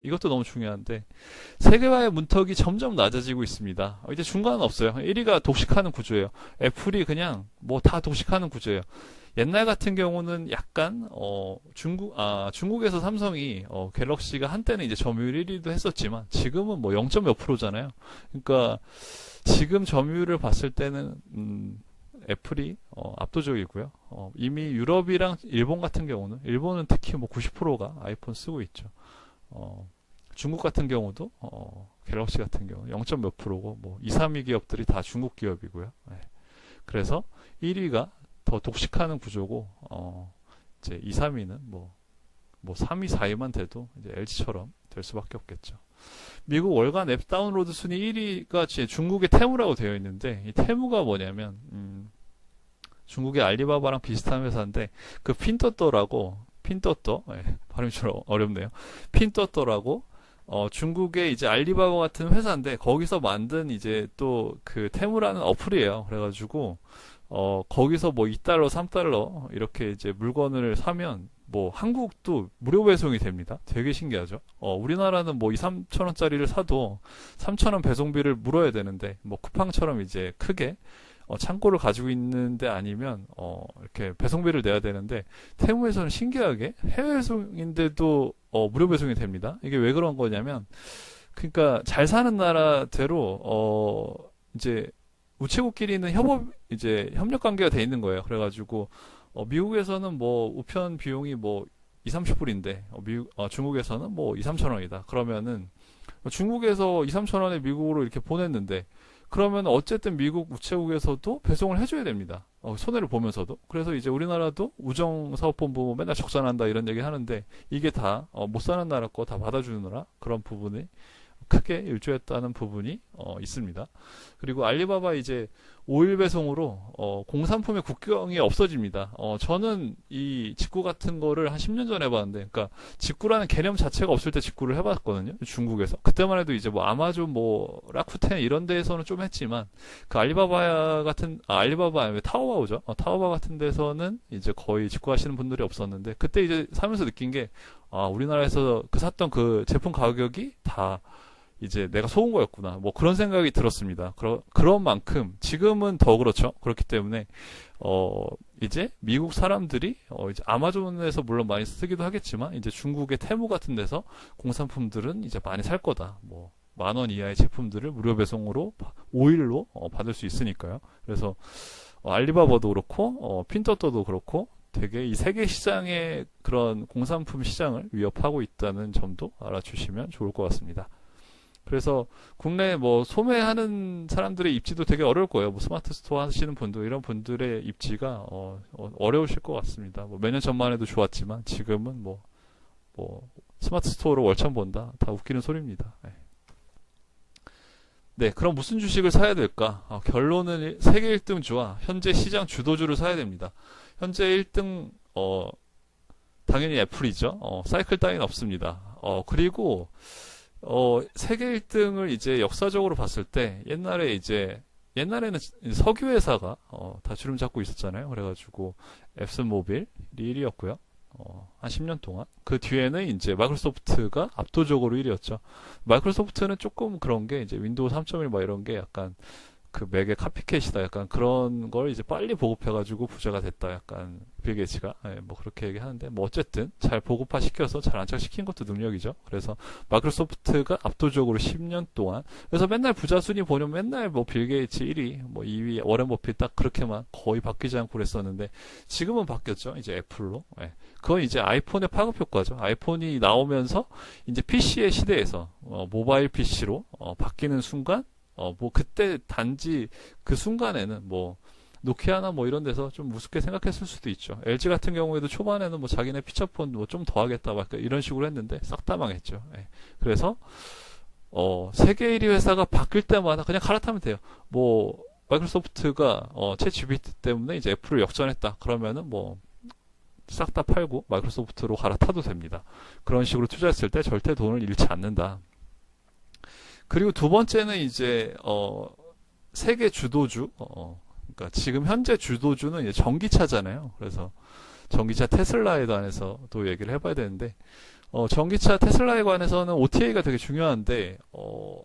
이것도 너무 중요한데 세계화의 문턱이 점점 낮아지고 있습니다. 이제 중간은 없어요. 1위가 독식하는 구조예요. 애플이 그냥 뭐 다 독식하는 구조예요. 옛날 같은 경우는 약간 중국에서 삼성이 갤럭시가 한때는 이제 점유율 1위도 했었지만 지금은 뭐 0. 몇 프로잖아요. 그러니까 지금 점유율을 봤을 때는 애플이 압도적이고요. 이미 유럽이랑 일본 같은 경우는 일본은 특히 뭐 90%가 아이폰 쓰고 있죠. 중국 같은 경우도 갤럭시 같은 경우 0. 몇 프로고 뭐 2, 3위 기업들이 다 중국 기업이고요. 네. 그래서 1위가 더 독식하는 구조고 이제 2, 3위는 뭐 3위, 4위만 돼도 이제 LG처럼 될 수밖에 없겠죠. 미국 월간 앱 다운로드 순위 1위가 중국의 테무라고 되어 있는데 이 테무가 뭐냐면 중국의 알리바바랑 비슷한 회사인데 그 핀떠떠 발음이 좀 어렵네요. 핀떠떠라고 중국의 이제 알리바바 같은 회사인데 거기서 만든 이제 또 그 테무라는 어플이에요. 그래가지고 거기서 뭐 2달러, 3달러 이렇게 이제 물건을 사면 뭐 한국도 무료 배송이 됩니다. 되게 신기하죠. 우리나라는 뭐 2, 3천 원짜리를 사도 3천 원 배송비를 물어야 되는데 뭐 쿠팡처럼 이제 크게 창고를 가지고 있는데 아니면 이렇게 배송비를 내야 되는데 테무에서는 신기하게 해외 배송인데도 무료 배송이 됩니다. 이게 왜 그런 거냐면 그러니까 잘 사는 나라대로 이제 우체국끼리는 협력 관계가 돼 있는 거예요. 그래가지고 미국에서는 뭐 우편 비용이 뭐 2, 30불인데 중국에서는 뭐 2, 3천 원이다. 그러면은 중국에서 2, 3천 원에 미국으로 이렇게 보냈는데 그러면 어쨌든 미국 우체국에서도 배송을 해줘야 됩니다. 손해를 보면서도. 그래서 이제 우리나라도 우정사업본부 맨날 적자난다 이런 얘기 하는데 이게 다 못 사는 나라 거 다 받아주느라 그런 부분이 크게 일조했다는 부분이 있습니다. 그리고 알리바바 이제 5일 배송으로 공산품의 국경이 없어집니다. 저는 이 직구 같은 거를 한 10년 전에 해봤는데, 그러니까 직구라는 개념 자체가 없을 때 직구를 해봤거든요. 중국에서. 그때만 해도 이제 뭐 아마존, 뭐 라쿠텐 이런 데에서는 좀 했지만, 그 알리바바 아니면 타오바오죠. 타오바 같은 데서는 이제 거의 직구하시는 분들이 없었는데, 그때 이제 사면서 느낀 게, 우리나라에서 샀던 그 제품 가격이 다 이제 내가 속은 거였구나. 뭐 그런 생각이 들었습니다. 그런 만큼 지금은 더 그렇죠. 그렇기 때문에 이제 미국 사람들이 이제 아마존에서 물론 많이 쓰기도 하겠지만 이제 중국의 테무 같은 데서 공산품들은 이제 많이 살 거다. 뭐 10,000원 이하의 제품들을 무료 배송으로 5일로 받을 수 있으니까요. 그래서 알리바바도 그렇고 핀터떠도 그렇고 되게 이 세계 시장의 그런 공산품 시장을 위협하고 있다는 점도 알아주시면 좋을 것 같습니다. 그래서 국내 뭐 소매하는 사람들의 입지도 되게 어려울 거예요. 뭐 스마트 스토어 하시는 분들 이런 분들의 입지가 어려우실 것 같습니다. 뭐 몇 년 전만 해도 좋았지만 지금은 뭐 스마트 스토어로 월천 본다 다 웃기는 소리입니다. 네. 네, 그럼 무슨 주식을 사야 될까? 결론은 세계 1등주와 현재 시장 주도주를 사야 됩니다. 현재 1등 당연히 애플이죠. 사이클 따윈 없습니다. 그리고 세계 1등을 이제 역사적으로 봤을 때 옛날에는 석유회사가 다 주름 잡고 있었잖아요. 그래가지고 앱슨모빌이 1위였고요. 한 10년 동안. 그 뒤에는 이제 마이크로소프트가 압도적으로 1위였죠. 마이크로소프트는 조금 그런 게 이제 윈도우 3.1 막 이런 게 약간 그 맥의 카피캣이다. 약간 그런 걸 이제 빨리 보급해가지고 부자가 됐다. 약간 빌 게이츠가 뭐 그렇게 얘기하는데 뭐 어쨌든 잘 보급화 시켜서 잘 안착시킨 것도 능력이죠. 그래서 마이크로소프트가 압도적으로 10년 동안 그래서 맨날 부자 순위 보면 맨날 뭐 빌 게이츠 1위, 뭐 2위 워렌 버핏 딱 그렇게만 거의 바뀌지 않고 그랬었는데 지금은 바뀌었죠. 이제 애플로. 그건 이제 아이폰의 파급 효과죠. 아이폰이 나오면서 이제 PC의 시대에서 모바일 PC로 바뀌는 순간 뭐 그때 단지 그 순간에는 뭐 노키아나 뭐 이런 데서 좀 우습게 생각했을 수도 있죠. LG 같은 경우에도 초반에는 뭐 자기네 피처폰 뭐 좀 더 하겠다 막 이런 식으로 했는데 싹 다 망했죠. 그래서 세계 1위 회사가 바뀔 때마다 그냥 갈아타면 돼요. 뭐 마이크로소프트가 챗 GPT 때문에 이제 애플을 역전했다. 그러면은 뭐 싹 다 팔고 마이크로소프트로 갈아타도 됩니다. 그런 식으로 투자했을 때 절대 돈을 잃지 않는다. 그리고 두 번째는 이제 세계 주도주 그러니까 지금 현재 주도주는 이제 전기차잖아요. 그래서 전기차 테슬라에 관해서도 얘기를 해봐야 되는데 전기차 테슬라에 관해서는 OTA가 되게 중요한데,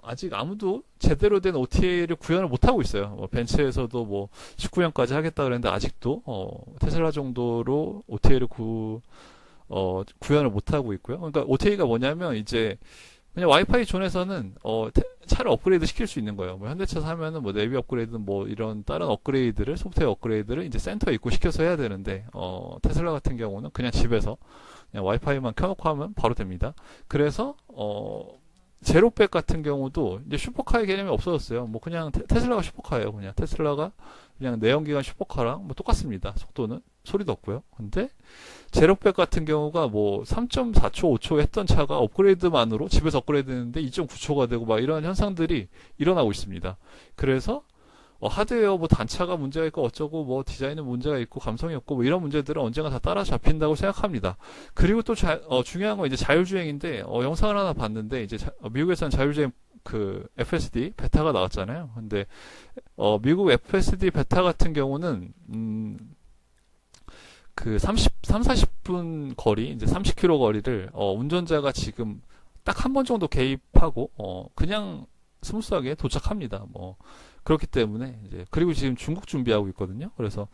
아직 아무도 제대로 된 OTA를 구현을 못하고 있어요. 벤츠에서도 뭐 19년까지 하겠다 그랬는데, 아직도, 테슬라 정도로 OTA를 구현을 못하고 있고요. 그러니까 OTA가 뭐냐면, 이제, 그냥 와이파이 존에서는, 차를 업그레이드 시킬 수 있는 거예요. 뭐 현대차 사면은 뭐 내비 업그레이드 뭐 이런 다른 업그레이드를, 소프트웨어 업그레이드를 이제 센터에 입고시켜서 해야 되는데, 테슬라 같은 경우는 그냥 집에서 그냥 와이파이만 켜놓고 하면 바로 됩니다. 그래서 제로백 같은 경우도 이제 슈퍼카의 개념이 없어졌어요. 뭐 그냥 테슬라가 슈퍼카예요. 그냥 테슬라가 그냥 내연기관 슈퍼카랑 뭐 똑같습니다. 속도는 소리도 없고요. 근데 제로백 같은 경우가 뭐 3.4초, 5초 했던 차가 업그레이드만으로 집에서 업그레이드 했는데 2.9초가 되고 막 이런 현상들이 일어나고 있습니다. 그래서 하드웨어 뭐 단차가 문제가 있고 어쩌고 뭐 디자인에 문제가 있고 감성이 없고 뭐 이런 문제들은 언젠가 다 따라잡힌다고 생각합니다. 그리고 또 중요한 건 이제 자율주행인데 영상을 하나 봤는데 이제 미국에서는 자율주행 그 FSD 베타가 나왔잖아요. 근데 미국 FSD 베타 같은 경우는 그 40분 거리 이제 30km 거리를 운전자가 지금 딱 한 번 정도 개입하고 그냥 스무스하게 도착합니다. 뭐 그렇기 때문에 이제 그리고 지금 중국 준비하고 있거든요. 그래서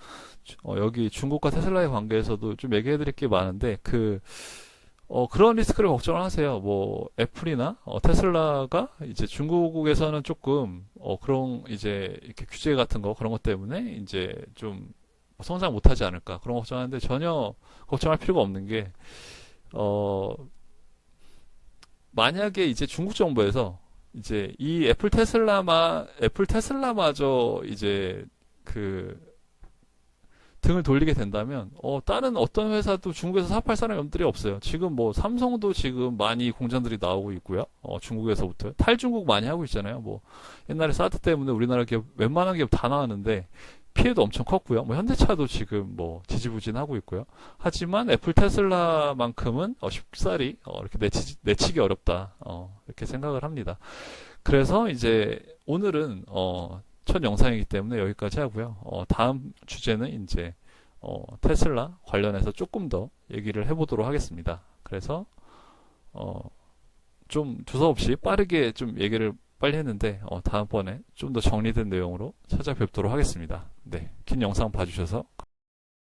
여기 중국과 테슬라의 관계에서도 좀 얘기해 드릴 게 많은데 그런 리스크를 걱정을 하세요. 뭐 애플이나 테슬라가 이제 중국에서는 조금 그런 이제 이렇게 규제 같은 거 그런 것 때문에 이제 좀 성장 못하지 않을까 그런 거 걱정하는데 전혀 걱정할 필요가 없는 게 만약에 이제 중국 정부에서 이제 이 애플 테슬라마저 이제 그 등을 돌리게 된다면 다른 어떤 회사도 중국에서 사업할 사람들이 없어요. 지금 뭐 삼성도 지금 많이 공장들이 나오고 있고요. 중국에서부터 탈중국 많이 하고 있잖아요. 뭐 옛날에 사드 때문에 우리나라 기업 웬만한 기업 다 나왔는데 피해도 엄청 컸고요. 뭐 현대차도 지금 뭐 지지부진하고 있고요. 하지만 애플 테슬라만큼은 쉽사리 이렇게 내치기 어렵다. 이렇게 생각을 합니다. 그래서 이제 오늘은 첫 영상이기 때문에 여기까지 하고요. 다음 주제는 이제 테슬라 관련해서 조금 더 얘기를 해보도록 하겠습니다. 그래서 좀 두서없이 빠르게 좀 얘기를 빨리 했는데 다음번에 좀 더 정리된 내용으로 찾아뵙도록 하겠습니다. 네, 긴 영상 봐주셔서